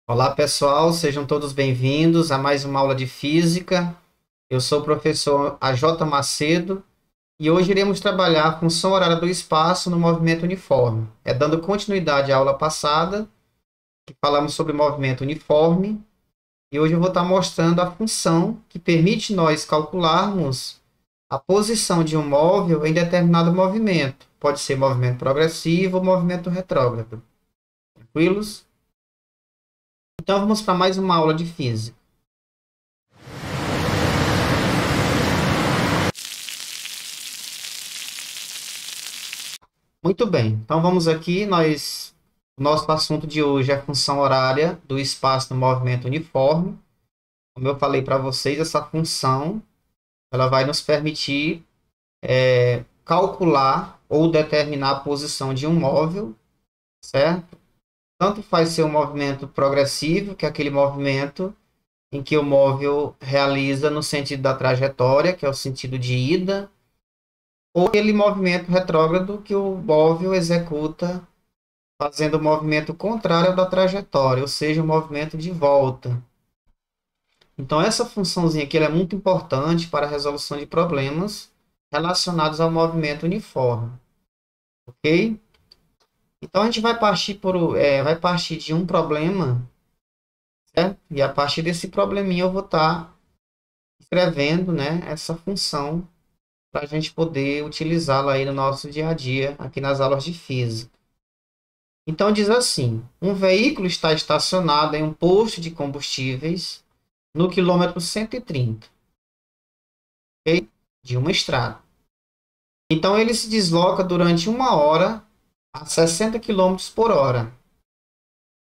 Olá, pessoal, sejam todos bem-vindos a mais uma aula de física. Eu sou o professor AJ Macedo e hoje iremos trabalhar a função horária do espaço no movimento uniforme. Dando continuidade à aula passada, que falamos sobre movimento uniforme, e hoje eu vou estar mostrando a função que permite nós calcularmos a posição de um móvel em determinado movimento. Pode ser movimento progressivo ou movimento retrógrado. Tranquilos? Então vamos para mais uma aula de física. Muito bem, então vamos aqui, o nosso assunto de hoje é a função horária do espaço no movimento uniforme. Como eu falei para vocês, essa função ela vai nos permitir calcular ou determinar a posição de um móvel, certo? Tanto faz ser um movimento progressivo, que é aquele movimento em que o móvel realiza no sentido da trajetória, que é o sentido de ida, ou aquele movimento retrógrado que o móvel executa fazendo o movimento contrário ao da trajetória, ou seja, o movimento de volta. Então, essa funçãozinha aqui ela é muito importante para a resolução de problemas relacionados ao movimento uniforme. Ok? Então, a gente vai partir de um problema, certo? E a partir desse probleminha eu vou estar escrevendo, né, essa função para a gente poder utilizá-la aí no nosso dia a dia, aqui nas aulas de física. Então diz assim: um veículo está estacionado em um posto de combustíveis no quilômetro 130, ok? De uma estrada. Então ele se desloca durante uma hora a 60 quilômetros por hora.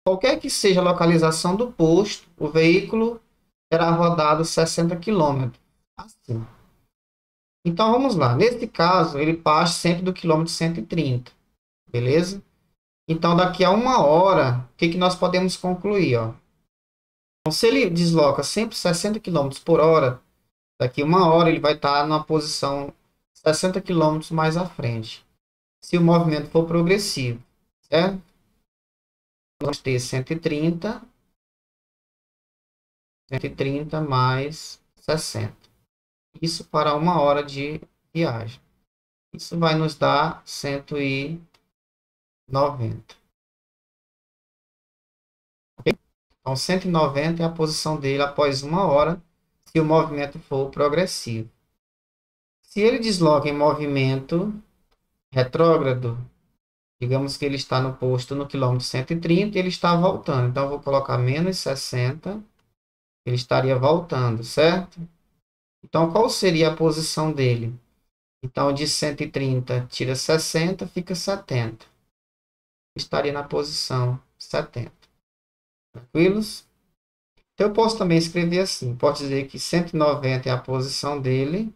Qualquer que seja a localização do posto, o veículo terá rodado 60 quilômetros. Assim. Então vamos lá. Nesse caso, ele parte sempre do quilômetro 130, beleza? Então daqui a uma hora, o que nós podemos concluir, ó? Então, se ele desloca sempre 60 quilômetros por hora, daqui a uma hora ele vai estar na posição 60 quilômetros mais à frente. Se o movimento for progressivo, certo? Vamos ter 130 mais 60. Isso para uma hora de viagem. Isso vai nos dar 190. Ok? Então, 190 é a posição dele após uma hora, se o movimento for progressivo. Se ele desloca em movimento retrógrado, digamos que ele está no posto no quilômetro 130 e ele está voltando. Então, eu vou colocar menos 60, ele estaria voltando, certo? Então, qual seria a posição dele? Então, de 130 tira 60, fica 70. Estaria na posição 70. Tranquilos? Então, eu posso também escrever assim. Posso dizer que 190 é a posição dele.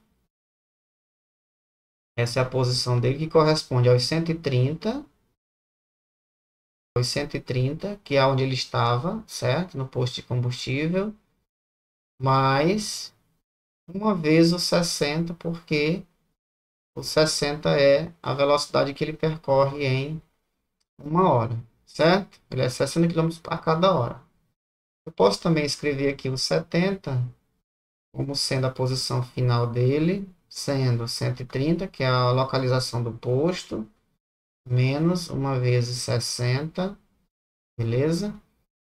Essa é a posição dele que corresponde aos 130. Aos 130, que é onde ele estava, certo? No posto de combustível. Mais uma vez o 60, porque o 60 é a velocidade que ele percorre em uma hora, certo? Ele é 60 quilômetros a cada hora. Eu posso também escrever aqui o 70 como sendo a posição final dele, sendo 130, que é a localização do posto, menos uma vezes 60, beleza?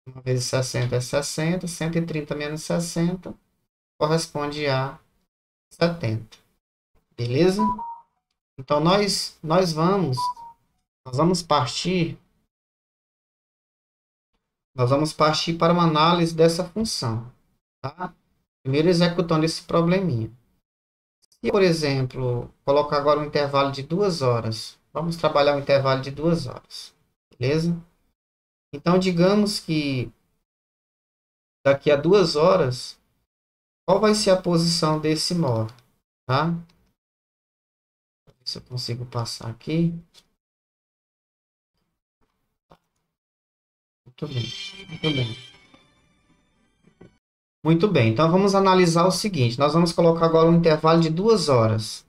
Uma vezes 60 é 60, 130 menos 60 corresponde a 70, beleza? Então, nós vamos partir para uma análise dessa função, tá? Primeiro executando esse probleminha. Se, por exemplo, colocar agora um intervalo de 2 horas, vamos trabalhar um intervalo de 2 horas, beleza? Então, digamos que daqui a 2 horas, qual vai ser a posição desse móvel, tá? Ver se eu consigo passar aqui. Muito bem, muito bem. Muito bem, então vamos analisar o seguinte. Nós vamos colocar agora um intervalo de 2 horas.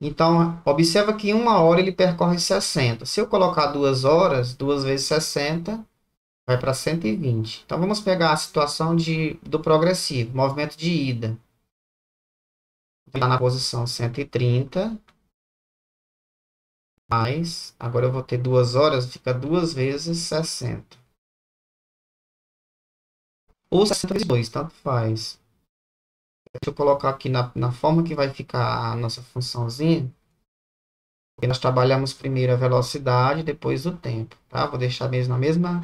Então, observa que em uma hora ele percorre 60. Se eu colocar 2 horas, 2 vezes 60, vai para 120. Então, vamos pegar a situação do progressivo, movimento de ida. Está na posição 130, mais, agora eu vou ter 2 horas, fica 2 vezes 60. Ou 60 vezes 2, tanto faz. Deixa eu colocar aqui na forma que vai ficar a nossa funçãozinha. Porque nós trabalhamos primeiro a velocidade, depois o tempo, tá? Vou deixar mesmo na mesma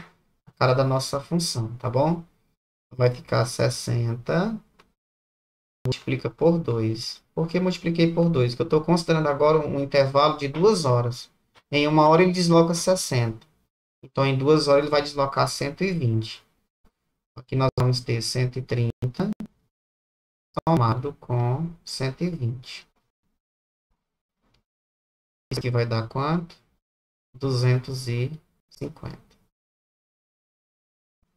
cara da nossa função, tá bom? Vai ficar 60, multiplica por 2. Por que multipliquei por 2? Porque eu estou considerando agora um intervalo de 2 horas. Em 1 hora ele desloca 60. Então, em 2 horas ele vai deslocar 120. Aqui nós vamos ter 130 somado com 120. Isso aqui vai dar quanto? 250.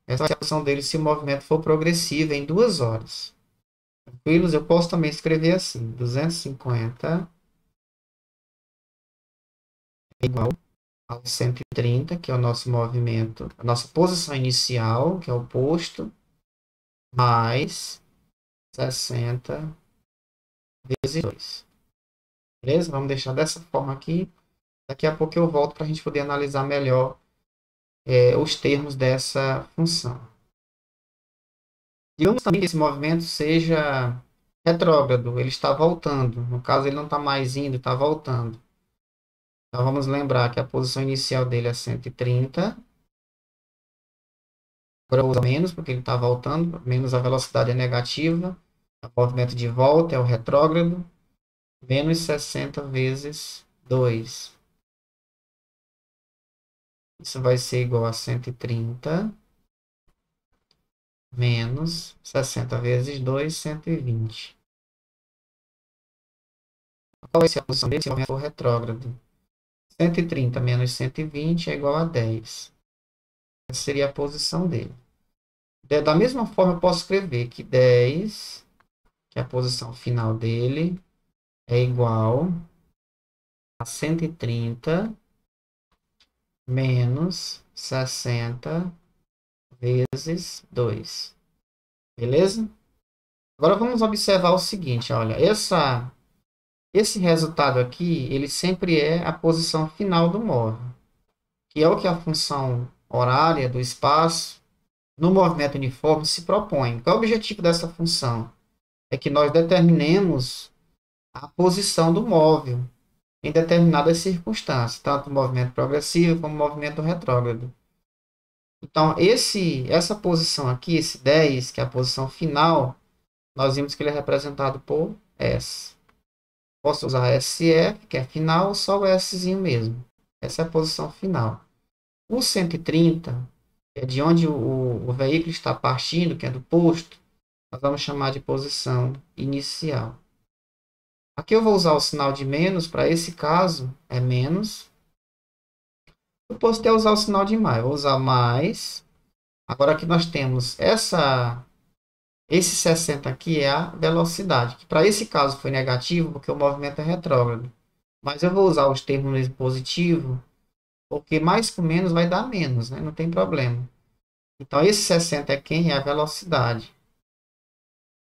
Essa é a função dele se o movimento for progressivo em 2 horas. Tranquilos? Eu posso também escrever assim. 250 é igual ao 130, que é o nosso movimento, a nossa posição inicial, que é o posto, mais 60 vezes 2. Beleza? Vamos deixar dessa forma aqui. Daqui a pouco eu volto para a gente poder analisar melhor os termos dessa função. Digamos também que esse movimento seja retrógrado, ele está voltando. No caso, ele não está mais indo, está voltando. Então, vamos lembrar que a posição inicial dele é 130. Agora eu uso menos, porque ele está voltando. Menos a velocidade é negativa. O movimento de volta é o retrógrado. Menos 60 vezes 2. Isso vai ser igual a 130. Menos 60 vezes 2, 120. Qual vai ser a posição dele se o movimento for retrógrado? 130 menos 120 é igual a 10. Essa seria a posição dele. Da mesma forma, eu posso escrever que 10, que é a posição final dele, é igual a 130 menos 60 vezes 2. Beleza? Agora vamos observar o seguinte, olha, esse resultado aqui, ele sempre é a posição final do móvel, que é o que a função horária do espaço no movimento uniforme se propõe. Qual é o objetivo dessa função? É que nós determinemos a posição do móvel em determinadas circunstâncias, tanto o movimento progressivo como o movimento retrógrado. Então, essa posição aqui, esse 10, que é a posição final, nós vimos que ele é representado por S. Posso usar SF, que é final, ou só o Szinho mesmo. Essa é a posição final. O 130, é de onde o veículo está partindo, que é do posto, nós vamos chamar de posição inicial. Aqui eu vou usar o sinal de menos, para esse caso é menos. Eu posso até usar o sinal de mais, vou usar mais. Agora aqui nós temos esse 60 aqui é a velocidade, que para esse caso foi negativo, porque o movimento é retrógrado. Mas eu vou usar os termos mesmo positivo, porque mais com menos vai dar menos, né? Não tem problema. Então, esse 60 é quem? É a velocidade.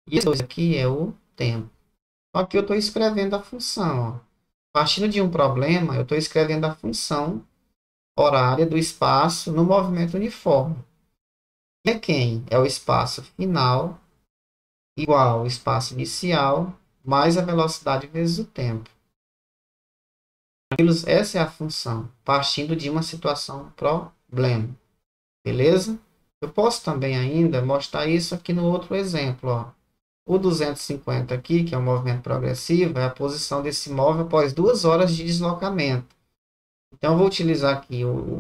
E esse 2 aqui é o tempo. Então, aqui eu estou escrevendo a função. Ó. Partindo de um problema, eu estou escrevendo a função horária do espaço no movimento uniforme. E é quem? É o espaço final igual ao espaço inicial mais a velocidade vezes o tempo. Essa é a função, partindo de uma situação problema. Beleza? Eu posso também ainda mostrar isso aqui no outro exemplo. Ó. O 250 aqui, que é o movimento progressivo, é a posição desse móvel após 2 horas de deslocamento. Então, eu vou utilizar aqui o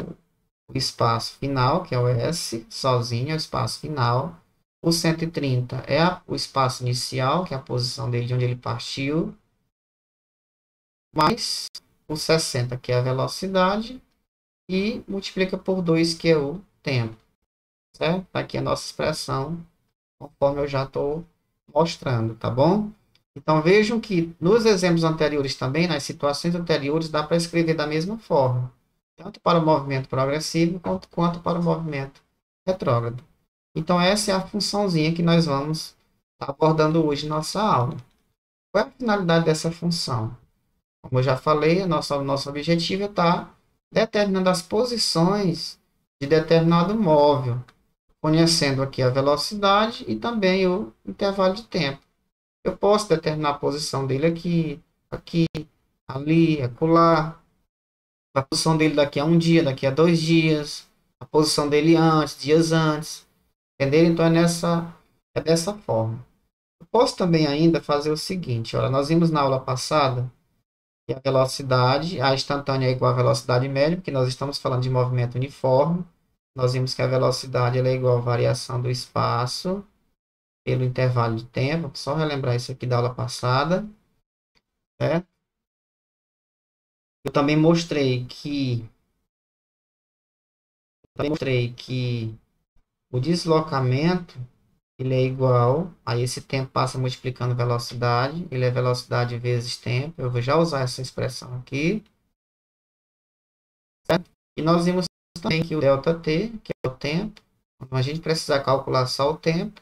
espaço final, que é o S, sozinho, é o espaço final. O 130 é o espaço inicial, que é a posição dele de onde ele partiu. Mais o 60, que é a velocidade. E multiplica por 2, que é o tempo. Certo? Aqui é a nossa expressão, conforme eu já estou mostrando, tá bom? Então, vejam que nos exemplos anteriores também, nas situações anteriores, dá para escrever da mesma forma. Tanto para o movimento progressivo, quanto para o movimento retrógrado. Então, essa é a funçãozinha que nós vamos estar abordando hoje na nossa aula. Qual é a finalidade dessa função? Como eu já falei, nosso objetivo é estar determinando as posições de determinado móvel, conhecendo aqui a velocidade e também o intervalo de tempo. Eu posso determinar a posição dele aqui, aqui, ali, acolá, a posição dele daqui a um dia, daqui a 2 dias, a posição dele antes, dias antes, entendeu? Então é dessa forma. Eu posso também ainda fazer o seguinte, olha, nós vimos na aula passada que a velocidade, a instantânea é igual à velocidade média, porque nós estamos falando de movimento uniforme. Nós vimos que a velocidade ela é igual à variação do espaço pelo intervalo de tempo. Só relembrar isso aqui da aula passada, né? Eu também mostrei que o deslocamento ele é igual a esse tempo passa multiplicando velocidade, ele é velocidade vezes tempo. Eu vou já usar essa expressão aqui, certo? E nós vimos também que o ΔT, que é o tempo, quando a gente precisar calcular só o tempo,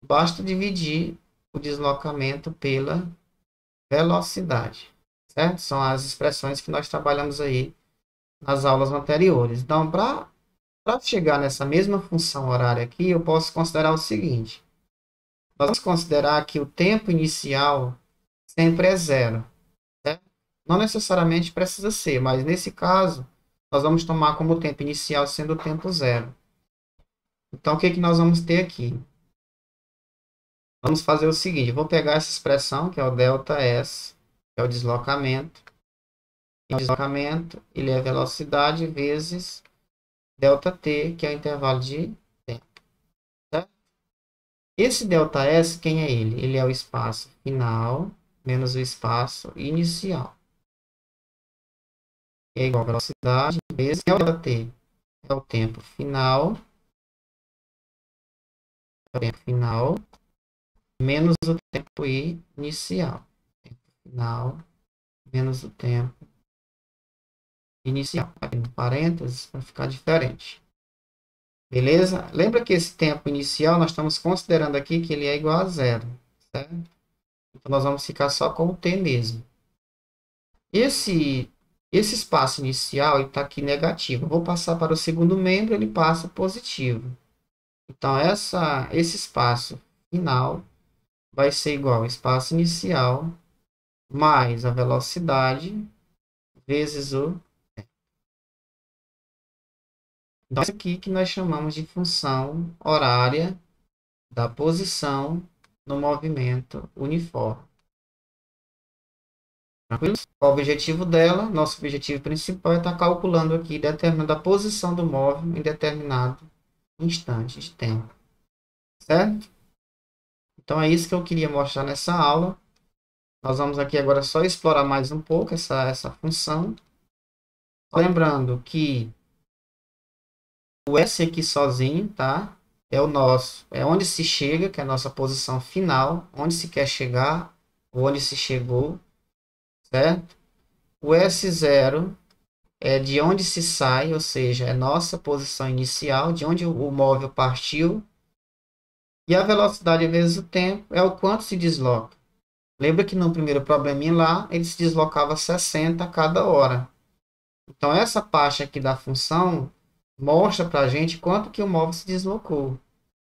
basta dividir o deslocamento pela velocidade, certo? São as expressões que nós trabalhamos aí nas aulas anteriores. Então, para chegar nessa mesma função horária aqui, eu posso considerar o seguinte. Nós vamos considerar que o tempo inicial sempre é zero, certo? Não necessariamente precisa ser, mas nesse caso, nós vamos tomar como tempo inicial sendo o tempo zero. Então, o que que nós vamos ter aqui? Vamos fazer o seguinte, vou pegar essa expressão, que é o ΔS, que é o deslocamento. E o deslocamento, ele é velocidade vezes ΔT, que é o intervalo de tempo, certo? Esse ΔS, quem é ele? Ele é o espaço final menos o espaço inicial. É igual a velocidade vezes ΔT. É o tempo final, menos o tempo inicial. Tempo final menos o tempo inicial. Aqui no parênteses, para ficar diferente. Beleza? Lembra que esse tempo inicial nós estamos considerando aqui que ele é igual a zero, certo? Então, nós vamos ficar só com o t mesmo. Esse espaço inicial está aqui negativo. Eu vou passar para o segundo membro, ele passa positivo. Então, esse espaço final vai ser igual ao espaço inicial mais a velocidade vezes o... Então, isso aqui que nós chamamos de função horária da posição no movimento uniforme. Tranquilo? Qual o objetivo dela? Nosso objetivo principal é estar calculando aqui, determinando a posição do móvel em determinado instante de tempo. Certo? Então, é isso que eu queria mostrar nessa aula. Nós vamos aqui agora só explorar mais um pouco essa função. Lembrando que o S aqui sozinho, tá? É o nosso, é onde se chega, que é a nossa posição final, onde se quer chegar, ou onde se chegou, certo? O S0 é de onde se sai, ou seja, é nossa posição inicial, de onde o móvel partiu. E a velocidade vezes o tempo é o quanto se desloca. Lembra que no primeiro probleminha lá, ele se deslocava 60 a cada hora. Então, essa parte aqui da função mostra para a gente quanto que o móvel se deslocou.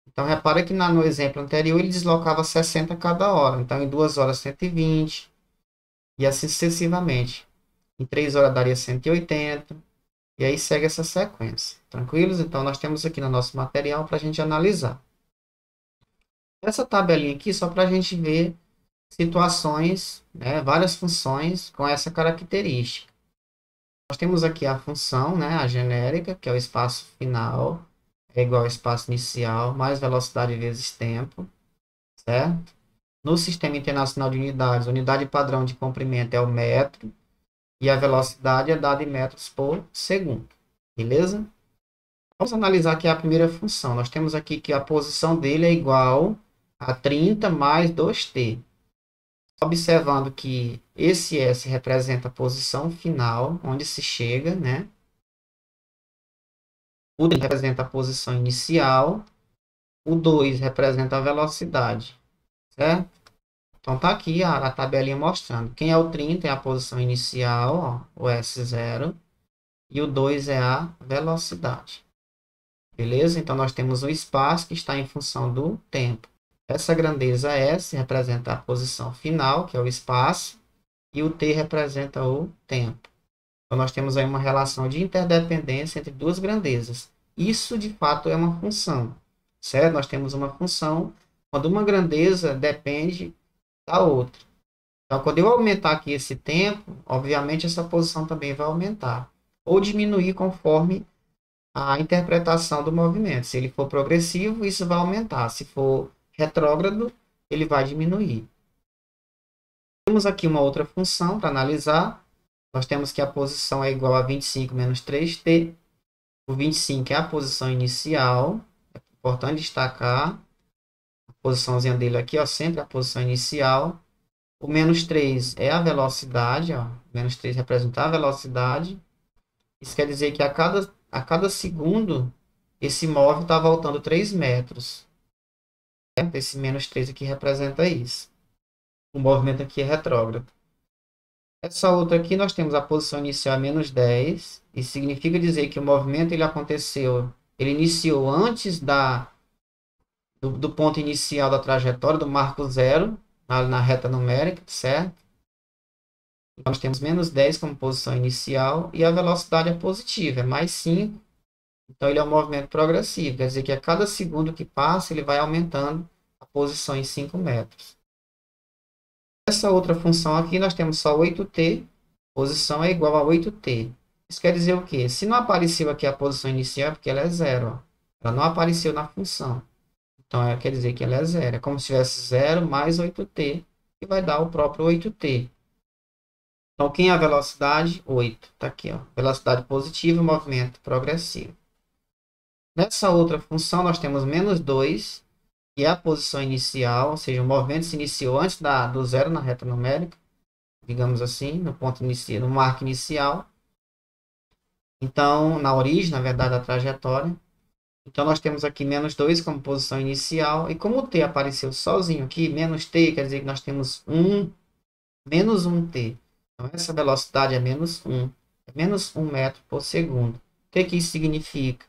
Então, repara que no exemplo anterior, ele deslocava 60 a cada hora. Então, em 2 horas, 120. E assim sucessivamente. Em 3 horas, daria 180. E aí segue essa sequência. Tranquilos? Então, nós temos aqui no nosso material para a gente analisar. Essa tabelinha aqui, só para a gente ver situações, né, várias funções com essa característica. Nós temos aqui a função, né, a genérica, que é o espaço final, é igual ao espaço inicial, mais velocidade vezes tempo, certo? No Sistema Internacional de Unidades, a unidade padrão de comprimento é o metro, e a velocidade é dada em metros por segundo, beleza? Vamos analisar aqui a primeira função. Nós temos aqui que a posição dele é igual a 30 mais 2t. Observando que esse S representa a posição final, onde se chega, né? O 3 representa a posição inicial, o 2 representa a velocidade, certo? Então tá aqui a tabelinha mostrando. Quem é o 30 é a posição inicial, ó, o S0, e o 2 é a velocidade. Beleza? Então nós temos o espaço que está em função do tempo. Essa grandeza S representa a posição final, que é o espaço, e o T representa o tempo. Então nós temos aí uma relação de interdependência entre duas grandezas. Isso de fato é uma função, certo? Nós temos uma função quando uma grandeza depende da outra. Então, quando eu aumentar aqui esse tempo, obviamente essa posição também vai aumentar. Ou diminuir conforme a interpretação do movimento. Se ele for progressivo, isso vai aumentar. Se for retrógrado, ele vai diminuir. Temos aqui uma outra função para analisar. Nós temos que a posição é igual a 25 menos 3t. O 25 é a posição inicial. É importante destacar a posiçãozinha dele aqui, ó, sempre a posição inicial. O menos 3 é a velocidade, ó. Menos 3 representa a velocidade. Isso quer dizer que a cada segundo, esse móvel está voltando 3 metros. Certo? Esse menos 3 aqui representa isso. O movimento aqui é retrógrado. Essa outra aqui, nós temos a posição inicial a menos 10. Isso significa dizer que o movimento ele iniciou antes do ponto inicial da trajetória, do marco zero, na reta numérica, certo? Nós temos menos 10 como posição inicial e a velocidade é positiva, é mais 5. Então, ele é um movimento progressivo, quer dizer que a cada segundo que passa, ele vai aumentando a posição em 5 metros. Essa outra função aqui, nós temos só 8t, posição é igual a 8t. Isso quer dizer o quê? Se não apareceu aqui a posição inicial, é porque ela é zero. Ó. Ela não apareceu na função. Então, quer dizer que ela é zero. É como se tivesse 0 mais 8t, que vai dar o próprio 8t. Então, quem é a velocidade? 8. Está aqui, ó. Velocidade positiva, movimento progressivo. Nessa outra função, nós temos menos 2, que é a posição inicial, ou seja, o movimento se iniciou antes do zero na reta numérica, digamos assim, no ponto inicial, no marco inicial. Então, na origem, na verdade, da trajetória. Então, nós temos aqui menos 2 como posição inicial. E como o t apareceu sozinho aqui, menos t quer dizer que nós temos menos 1t. Então, essa velocidade é menos 1. É menos 1 metro por segundo. O que isso significa?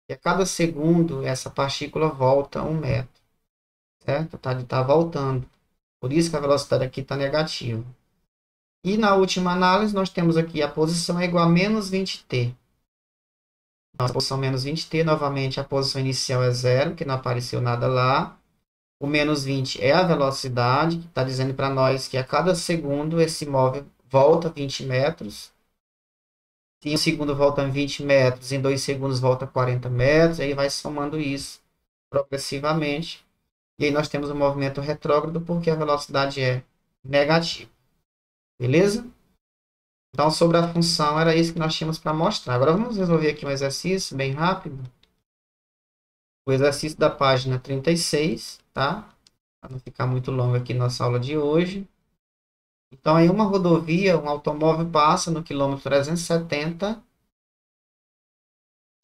Que a cada segundo, essa partícula volta 1 metro. Certo? Tá voltando. Por isso que a velocidade aqui está negativa. E na última análise, nós temos aqui a posição é igual a menos 20t. Então, a posição menos 20t, novamente, a posição inicial é zero, que não apareceu nada lá. O menos 20 é a velocidade, que está dizendo para nós que a cada segundo esse móvel volta 20 metros. Se em um segundo volta 20 metros, em 2 segundos volta 40 metros, aí vai somando isso progressivamente. E aí nós temos um movimento retrógrado porque a velocidade é negativa. Beleza? Então, sobre a função, era isso que nós tínhamos para mostrar. Agora vamos resolver aqui um exercício bem rápido. O exercício da página 36, tá? Para não ficar muito longo aqui nossa aula de hoje. Então, em uma rodovia, um automóvel passa no quilômetro 370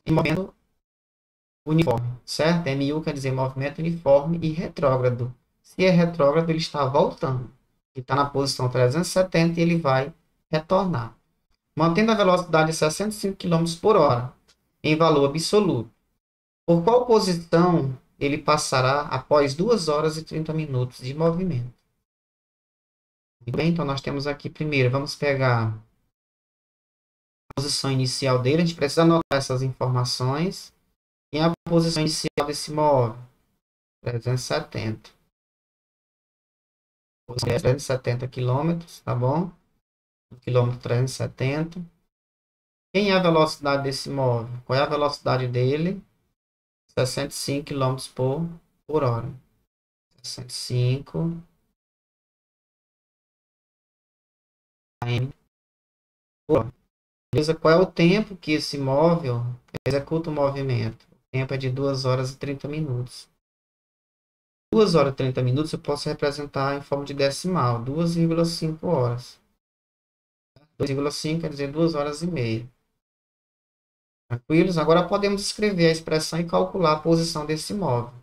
em movimento uniforme, certo? MU quer dizer movimento uniforme e retrógrado. Se é retrógrado, ele está voltando. Ele está na posição 370 e ele vai retornar. Mantendo a velocidade de 65 km por hora, em valor absoluto. Por qual posição ele passará após 2 horas e 30 minutos de movimento? Muito bem, então nós temos aqui primeiro, vamos pegar a posição inicial dele, a gente precisa anotar essas informações. E a posição inicial desse móvel? 370. 370 quilômetros, tá bom? Quilômetro 370. Quem é a velocidade desse móvel? Qual é a velocidade dele? 65 km por hora. 65 km por hora. Beleza? Qual é o tempo que esse móvel executa o movimento? O tempo é de 2 horas e 30 minutos. 2 horas e 30 minutos eu posso representar em forma de decimal. 2,5 horas. 2,5 quer dizer 2 horas e meia. Tranquilos? Agora podemos escrever a expressão e calcular a posição desse móvel.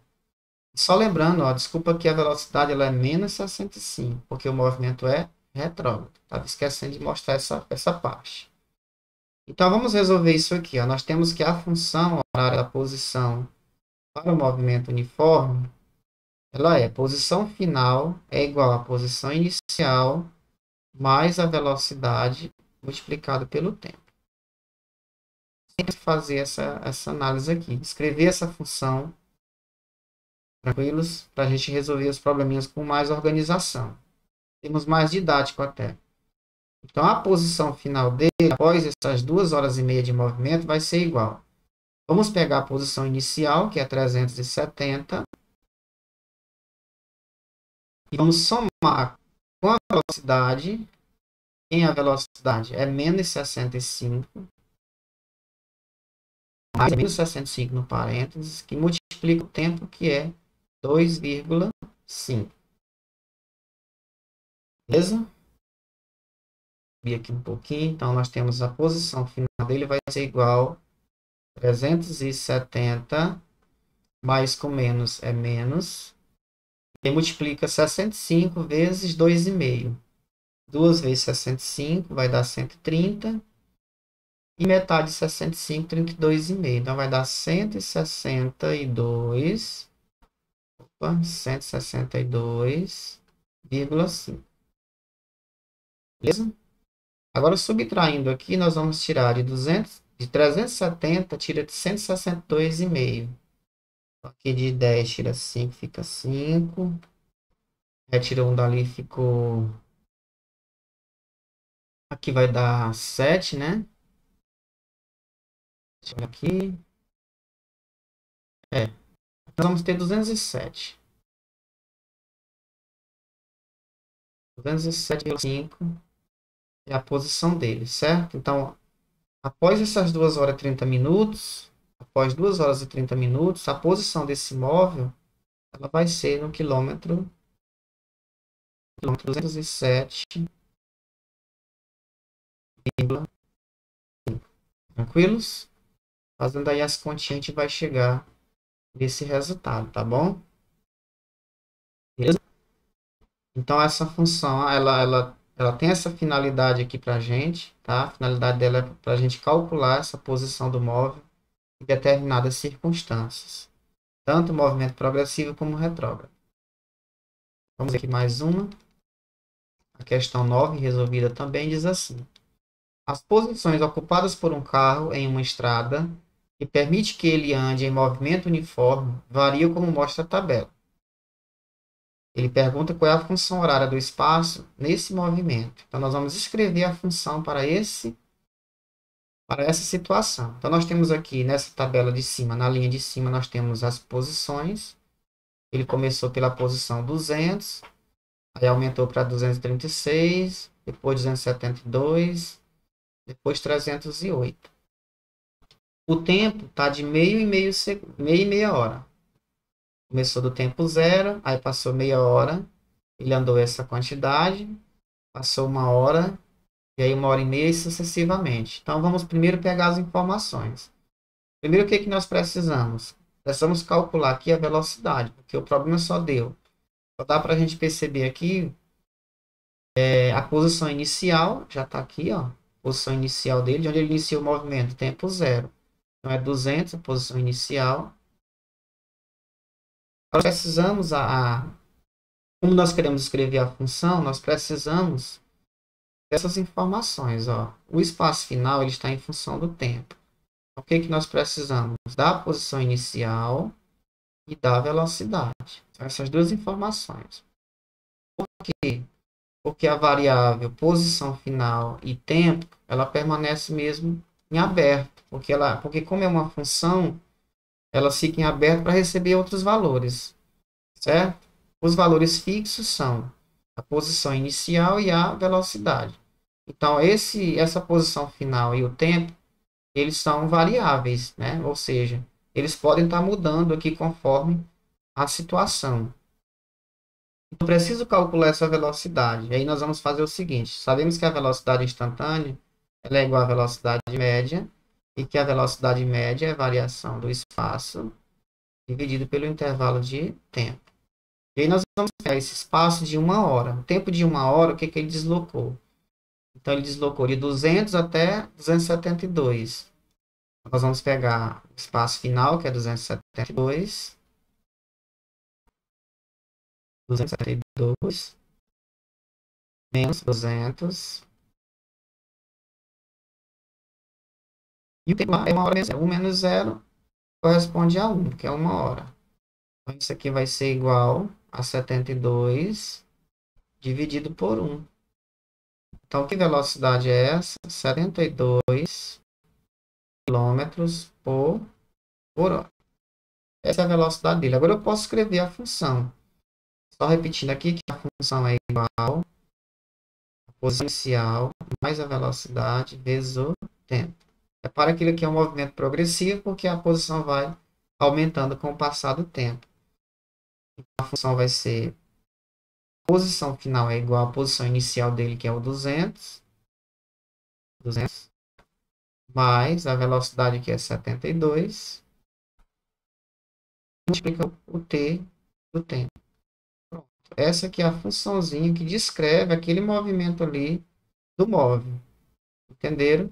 Só lembrando, ó, desculpa que a velocidade ela é menos 65, porque o movimento é retrógrado. Estava esquecendo de mostrar essa parte. Então, vamos resolver isso aqui. Ó. Nós temos que a função horária da posição para o movimento uniforme, ela é posição final é igual a posição inicial mais a velocidade multiplicado pelo tempo. Tem que fazer essa análise aqui. Escrever essa função, tranquilos, para a gente resolver os probleminhas com mais organização. Temos mais didático até. Então, a posição final dele, após essas 2 horas e meia de movimento, vai ser igual. Vamos pegar a posição inicial, que é 370, e vamos somar com a velocidade. Quem é a velocidade? É menos 65, mais menos 65 no parênteses, que multiplica o tempo, que é 2,5. Beleza? Subir aqui um pouquinho. Então, nós temos a posição final dele vai ser igual a 370, mais com menos é menos. E multiplica 65 vezes 2,5. 2 vezes 65 vai dar 130. E metade de 65, 32,5. Então, vai dar 162. Opa, 162,5. Beleza? Agora, subtraindo aqui, nós vamos tirar de 370, tira de 162,5. Aqui de 10, tira 5, fica 5. Retira um dali, ficou... Aqui vai dar 7, né? Deixa eu ver aqui. Nós vamos ter 207. 207,5 é a posição dele, certo? Então, após essas 2 horas e 30 minutos, após 2 horas e 30 minutos, a posição desse móvel, ela vai ser no quilômetro 207,5. Tranquilos? Fazendo aí as continhas, a gente vai chegar nesse resultado, tá bom? Beleza? Então, essa função, ela tem essa finalidade aqui para a gente, tá? A finalidade dela é para a gente calcular essa posição do móvel em determinadas circunstâncias. Tanto o movimento progressivo como retrógrado. Vamos aqui mais uma. A questão 9, resolvida também, diz assim. As posições ocupadas por um carro em uma estrada que permite que ele ande em movimento uniforme variam como mostra a tabela. Ele pergunta qual é a função horária do espaço nesse movimento. Então, nós vamos escrever a função para essa situação. Então, nós temos aqui nessa tabela de cima, na linha de cima, nós temos as posições. Ele começou pela posição 200, aí aumentou para 236, depois 272, depois 308. O tempo está de meia e meia hora. Começou do tempo zero, aí passou meia hora, ele andou essa quantidade, passou 1 hora, e aí 1 hora e meia e sucessivamente. Então, vamos primeiro pegar as informações. Primeiro, o que que nós precisamos? Precisamos calcular aqui a velocidade, porque o problema só deu. Só dá para a gente perceber aqui a posição inicial, já está aqui, ó, posição inicial dele, de onde ele iniciou o movimento, tempo zero. Então, é 200 a posição inicial. Nós precisamos, como nós queremos escrever a função, nós precisamos dessas informações. Ó. O espaço final ele está em função do tempo. O que, que nós precisamos? Da posição inicial e da velocidade. São essas duas informações. Por quê? Porque a variável posição final e tempo, ela permanece mesmo em aberto. Porque como é uma função, ela fica em aberto para receber outros valores. Certo? Os valores fixos são a posição inicial e a velocidade. Então, essa posição final e o tempo, eles são variáveis, né? Ou seja, eles podem estar mudando aqui conforme a situação. Eu preciso calcular essa velocidade. Aí nós vamos fazer o seguinte. Sabemos que a velocidade instantânea ela é igual à velocidade média e que a velocidade média é a variação do espaço dividido pelo intervalo de tempo. E aí nós vamos pegar esse espaço de 1 hora. O tempo de 1 hora, o que que ele deslocou? Então, ele deslocou de 200 até 272. Nós vamos pegar o espaço final, que é 272. 272 menos 200. E o tempo é 1 hora menos 0. 1 menos 0 corresponde a 1, que é 1 hora. Então, isso aqui vai ser igual a 72 dividido por 1. Então, que velocidade é essa? 72 quilômetros por hora. Essa é a velocidade dele. Agora eu posso escrever a função. Só repetindo aqui que a função é igual a posição inicial mais a velocidade vezes o tempo. Repara que aqui é um movimento progressivo porque a posição vai aumentando com o passar do tempo. Então, a função vai ser a posição final é igual à posição inicial dele, que é o 200 mais a velocidade, que é 72, multiplica o t do tempo. Pronto. Essa aqui é a funçãozinha que descreve aquele movimento ali do móvel. Entenderam?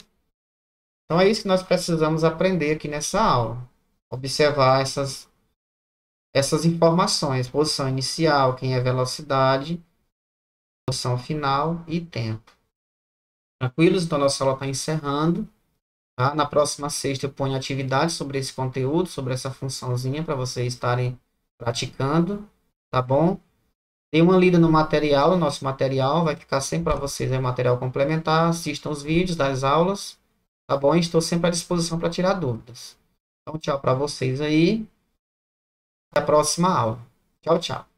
Então é isso que nós precisamos aprender aqui nessa aula. Observar essas informações. Posição inicial, quem é velocidade, posição final e tempo. Tranquilos? Então nossa aula está encerrando. Tá? Na próxima sexta eu ponho atividade sobre esse conteúdo, sobre essa funçãozinha, para vocês estarem praticando. Tá bom? Dê uma lida no material, o nosso material vai ficar sempre para vocês, é material complementar. Assistam os vídeos das aulas. Tá bom? Estou sempre à disposição para tirar dúvidas. Então, tchau para vocês aí. Até a próxima aula. Tchau, tchau.